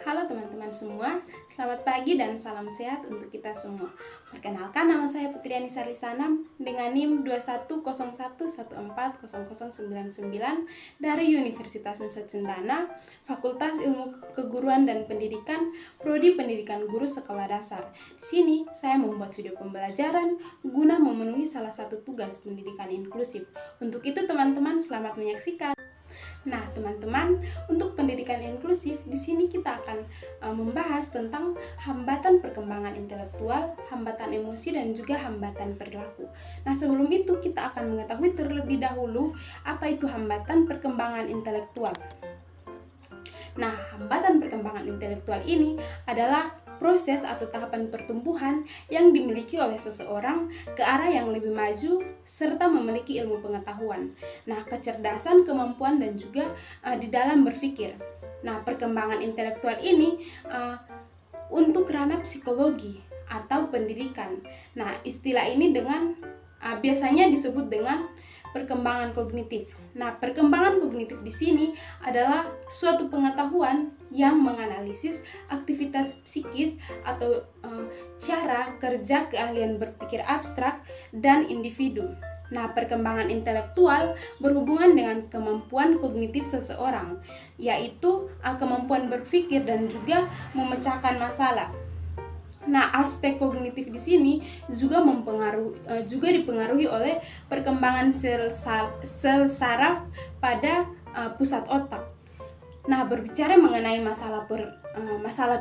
Halo teman-teman semua, selamat pagi dan salam sehat untuk kita semua. Perkenalkan, nama saya Putri Anissa Lisanam dengan NIM 2101140099 dari Universitas Nusa Cendana, Fakultas Ilmu Keguruan dan Pendidikan, Prodi Pendidikan Guru Sekolah Dasar. Di sini saya membuat video pembelajaran guna memenuhi salah satu tugas pendidikan inklusif. Untuk itu teman-teman selamat menyaksikan. Nah, teman-teman, untuk pendidikan inklusif, di sini kita akan membahas tentang hambatan perkembangan intelektual, hambatan emosi, dan juga hambatan perilaku. Nah, sebelum itu kita akan mengetahui terlebih dahulu apa itu hambatan perkembangan intelektual. Nah, hambatan perkembangan intelektual ini adalah proses atau tahapan pertumbuhan yang dimiliki oleh seseorang ke arah yang lebih maju serta memiliki ilmu pengetahuan. Nah, kecerdasan, kemampuan, dan juga di dalam berpikir. Nah, perkembangan intelektual ini untuk ranah psikologi atau pendidikan. Nah, istilah ini biasanya disebut dengan perkembangan kognitif. Nah, perkembangan kognitif di sini adalah suatu pengetahuan yang menganalisis aktivitas psikis atau cara kerja keahlian berpikir abstrak dan individu. Nah, perkembangan intelektual berhubungan dengan kemampuan kognitif seseorang, yaitu kemampuan berpikir dan juga memecahkan masalah. Nah, aspek kognitif di sini juga dipengaruhi oleh perkembangan sel saraf pada pusat otak. Nah, berbicara mengenai masalah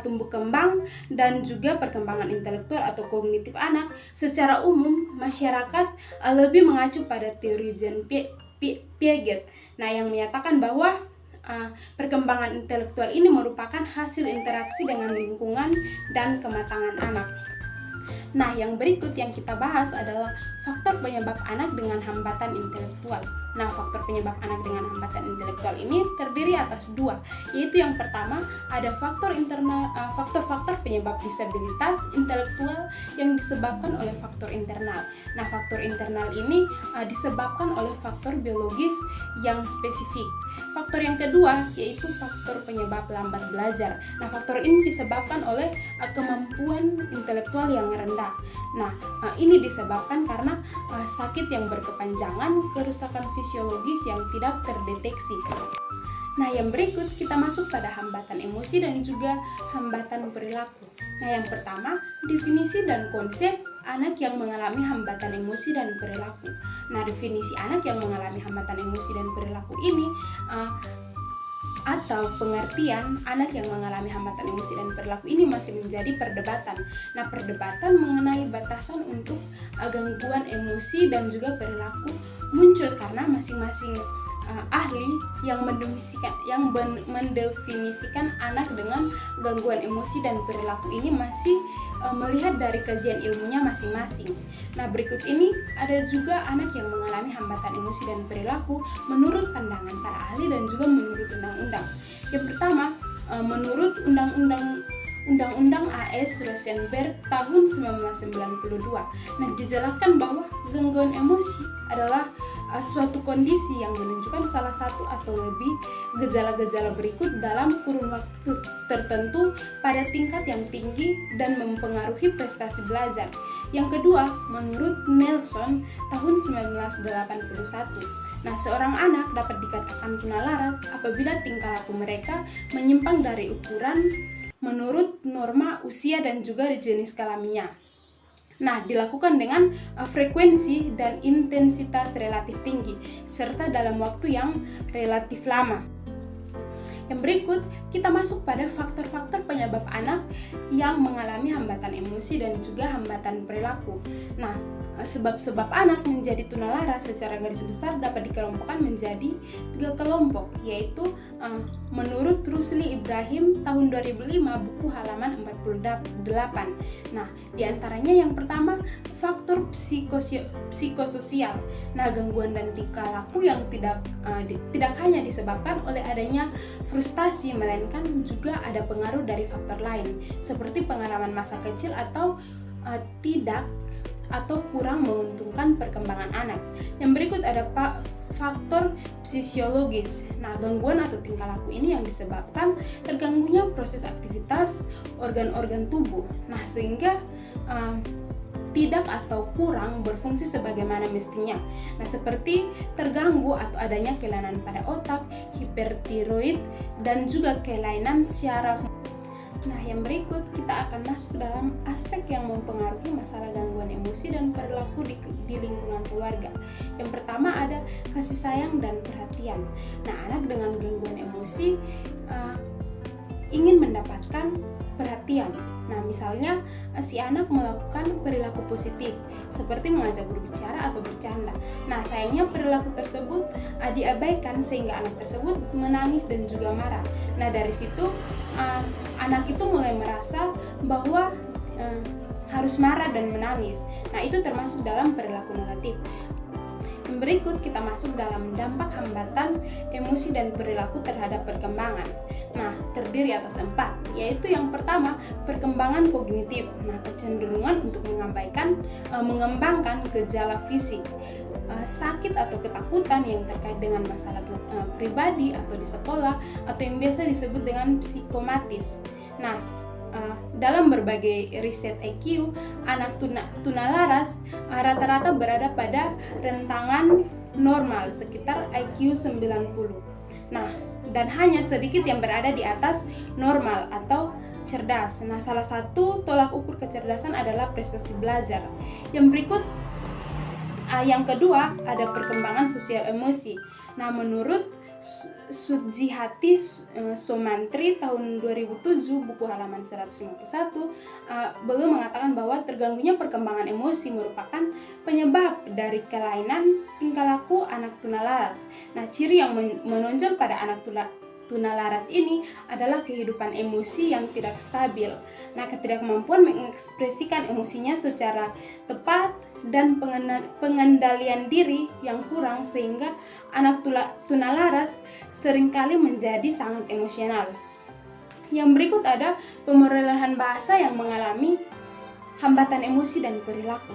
tumbuh kembang dan juga perkembangan intelektual atau kognitif anak, secara umum masyarakat lebih mengacu pada teori Jean Piaget. Nah, yang menyatakan bahwa perkembangan intelektual ini merupakan hasil interaksi dengan lingkungan dan kematangan anak. Nah, yang berikut yang kita bahas adalah faktor penyebab anak dengan hambatan intelektual. Nah, faktor penyebab anak dengan hambatan intelektual ini terdiri atas dua, yaitu yang pertama ada faktor penyebab disabilitas intelektual yang disebabkan oleh faktor internal. Nah, faktor internal ini disebabkan oleh faktor biologis yang spesifik. Faktor yang kedua yaitu faktor penyebab lambat belajar. Nah, faktor ini disebabkan oleh kemampuan intelektual yang rendah. Nah, ini disebabkan karena sakit yang berkepanjangan, kerusakan fisiologis yang tidak terdeteksi. Nah, yang berikut kita masuk pada hambatan emosi dan juga hambatan perilaku. Nah, yang pertama, definisi dan konsep anak yang mengalami hambatan emosi dan perilaku. Nah, definisi anak yang mengalami hambatan emosi dan perilaku ini atau pengertian anak yang mengalami hambatan emosi dan perilaku ini masih menjadi perdebatan. Nah, perdebatan mengenai batasan untuk gangguan emosi dan juga perilaku muncul karena masing-masing ahli yang mendefinisikan anak dengan gangguan emosi dan perilaku ini masih melihat dari kajian ilmunya masing-masing. Nah, berikut ini ada juga anak yang mengalami hambatan emosi dan perilaku menurut pandangan para ahli dan juga menurut undang-undang. Yang pertama, menurut Undang-Undang AS Rosenberg tahun 1992. Nah, dijelaskan bahwa gangguan emosi adalah suatu kondisi yang menunjukkan salah satu atau lebih gejala-gejala berikut dalam kurun waktu tertentu pada tingkat yang tinggi dan mempengaruhi prestasi belajar. Yang kedua, menurut Nelson tahun 1981. Nah, seorang anak dapat dikatakan tunalaras apabila tingkah laku mereka menyimpang dari ukuran menurut norma usia dan juga jenis kelaminnya. Nah, dilakukan dengan frekuensi dan intensitas relatif tinggi serta dalam waktu yang relatif lama. Yang berikut, kita masuk pada faktor-faktor penyebab anak yang mengalami hambatan emosi dan juga hambatan perilaku. Nah, sebab-sebab anak menjadi tunalaras secara garis besar dapat dikelompokkan menjadi 3 kelompok, yaitu menurut Rusli Ibrahim tahun 2005 buku halaman 48. Nah, diantaranya yang pertama faktor psikososial. Nah, gangguan dan tingkah laku yang tidak hanya disebabkan oleh adanya frustasi, melainkan juga ada pengaruh dari faktor lain seperti pengalaman masa kecil atau kurang menguntungkan perkembangan anak. Yang berikut ada faktor fisiologis. Nah, gangguan atau tingkah laku ini yang disebabkan terganggunya proses aktivitas organ-organ tubuh. Nah, sehingga tidak atau kurang berfungsi sebagaimana mestinya. Nah, seperti terganggu atau adanya kelainan pada otak, hipertiroid, dan juga kelainan syaraf. Nah, yang berikut kita akan masuk dalam aspek yang mempengaruhi masalah gangguan emosi dan perilaku di lingkungan keluarga. Yang pertama ada kasih sayang dan perhatian. Nah, anak dengan gangguan emosi ingin mendapatkan perhatian. Nah, misalnya si anak melakukan perilaku positif seperti mengajak berbicara atau bercanda. Nah, sayangnya perilaku tersebut diabaikan sehingga anak tersebut menangis dan juga marah. Nah, dari situ anak itu mulai merasa bahwa harus marah dan menangis. Nah, itu termasuk dalam perilaku negatif. Berikut kita masuk dalam dampak hambatan emosi dan perilaku terhadap perkembangan. Nah, terdiri atas 4, yaitu yang pertama, perkembangan kognitif. Nah, kecenderungan untuk mengembangkan gejala fisik, sakit atau ketakutan yang terkait dengan masalah pribadi atau di sekolah, atau yang biasa disebut dengan psikomatis. Nah, dalam berbagai riset IQ, anak tunalaras rata-rata berada pada rentangan normal sekitar IQ 90. Nah, dan hanya sedikit yang berada di atas normal atau cerdas. Nah, salah satu tolak ukur kecerdasan adalah prestasi belajar. Yang berikut yang kedua ada perkembangan sosial emosi. Nah, menurut Sujihati Somantri tahun 2007 buku halaman 151 beliau mengatakan bahwa terganggunya perkembangan emosi merupakan penyebab dari kelainan tingkah laku anak tunalaras. Nah, ciri yang menonjol pada anak tunalaras ini adalah kehidupan emosi yang tidak stabil. Nah, ketidakmampuan mengekspresikan emosinya secara tepat dan pengendalian diri yang kurang sehingga anak tunalaras seringkali menjadi sangat emosional. Yang berikut ada pemerolehan bahasa yang mengalami hambatan emosi dan perilaku.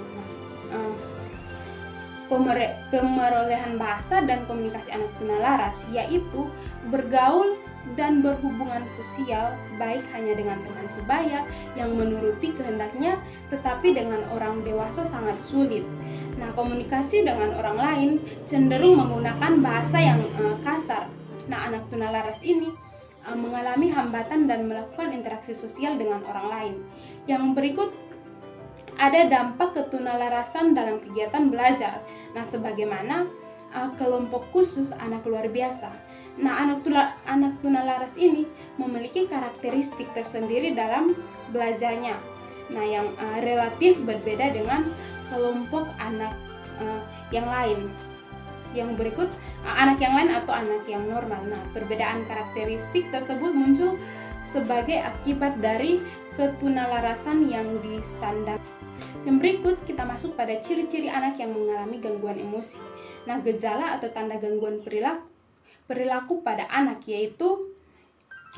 Pemerolehan bahasa dan komunikasi anak tunalaras yaitu bergaul dan berhubungan sosial baik hanya dengan teman sebaya yang menuruti kehendaknya tetapi dengan orang dewasa sangat sulit. Nah, komunikasi dengan orang lain cenderung menggunakan bahasa yang kasar. Nah, anak tunalaras ini mengalami hambatan dan melakukan interaksi sosial dengan orang lain. Yang berikut ada dampak ketunalarasan dalam kegiatan belajar. Nah, sebagaimana kelompok khusus anak luar biasa. Nah, anak tunalaras ini memiliki karakteristik tersendiri dalam belajarnya. Nah, yang relatif berbeda dengan kelompok anak yang lain. Yang berikut anak yang lain atau anak yang normal. Nah, perbedaan karakteristik tersebut muncul sebagai akibat dari ketunalarasan yang disandang. Yang berikut kita masuk pada ciri-ciri anak yang mengalami gangguan emosi. Nah, gejala atau tanda gangguan perilaku pada anak yaitu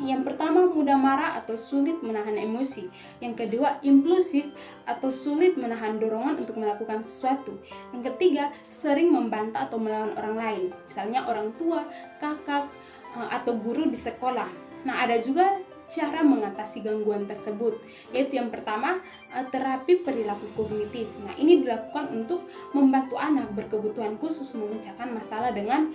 yang pertama mudah marah atau sulit menahan emosi. Yang kedua impulsif atau sulit menahan dorongan untuk melakukan sesuatu. Yang ketiga sering membantah atau melawan orang lain, misalnya orang tua, kakak, atau guru di sekolah. Nah, ada juga cara mengatasi gangguan tersebut, yaitu yang pertama terapi perilaku kognitif. Nah, ini dilakukan untuk membantu anak berkebutuhan khusus memecahkan masalah dengan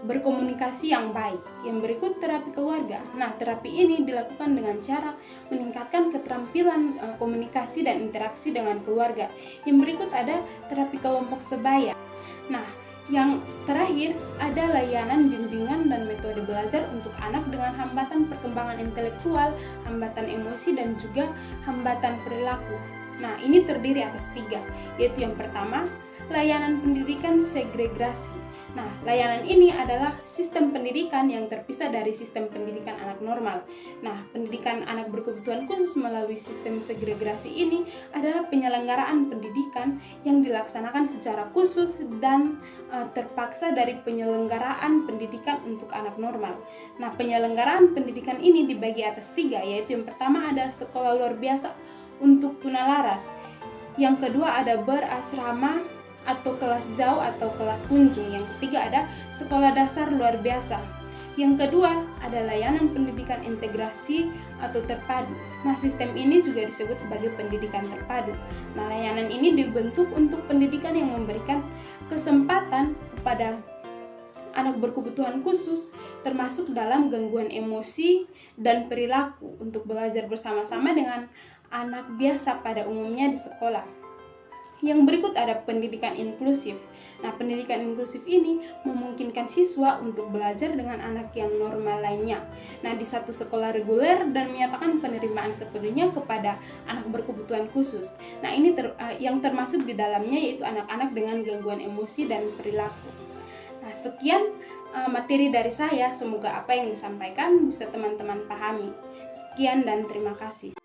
berkomunikasi yang baik. Yang berikut terapi keluarga. Nah, terapi ini dilakukan dengan cara meningkatkan keterampilan komunikasi dan interaksi dengan keluarga. Yang berikut ada terapi kelompok sebaya. Nah, yang terakhir ada layanan bimbingan dan metode belajar untuk anak dengan hambatan perkembangan intelektual, hambatan emosi, dan juga hambatan perilaku. Nah, ini terdiri atas 3, yaitu yang pertama, layanan pendidikan segregasi. Nah, layanan ini adalah sistem pendidikan yang terpisah dari sistem pendidikan anak normal. Nah, pendidikan anak berkebutuhan khusus melalui sistem segregasi ini adalah penyelenggaraan pendidikan yang dilaksanakan secara khusus dan terpaksa dari penyelenggaraan pendidikan untuk anak normal. Nah, penyelenggaraan pendidikan ini dibagi atas 3, yaitu yang pertama ada sekolah luar biasa untuk tunalaras. Yang kedua ada berasrama atau kelas jauh atau kelas kunjung. Yang ketiga ada sekolah dasar luar biasa. Yang kedua ada layanan pendidikan integrasi atau terpadu. Nah, sistem ini juga disebut sebagai pendidikan terpadu. Nah, layanan ini dibentuk untuk pendidikan yang memberikan kesempatan kepada anak berkebutuhan khusus, termasuk dalam gangguan emosi dan perilaku, untuk belajar bersama-sama dengan anak biasa pada umumnya di sekolah. Yang berikut ada pendidikan inklusif. Nah, pendidikan inklusif ini memungkinkan siswa untuk belajar dengan anak yang normal lainnya. Nah, di satu sekolah reguler dan menyatakan penerimaan sepenuhnya kepada anak berkebutuhan khusus. Nah, ini yang termasuk di dalamnya yaitu anak-anak dengan gangguan emosi dan perilaku. Nah, sekian materi dari saya. Semoga apa yang disampaikan bisa teman-teman pahami. Sekian dan terima kasih.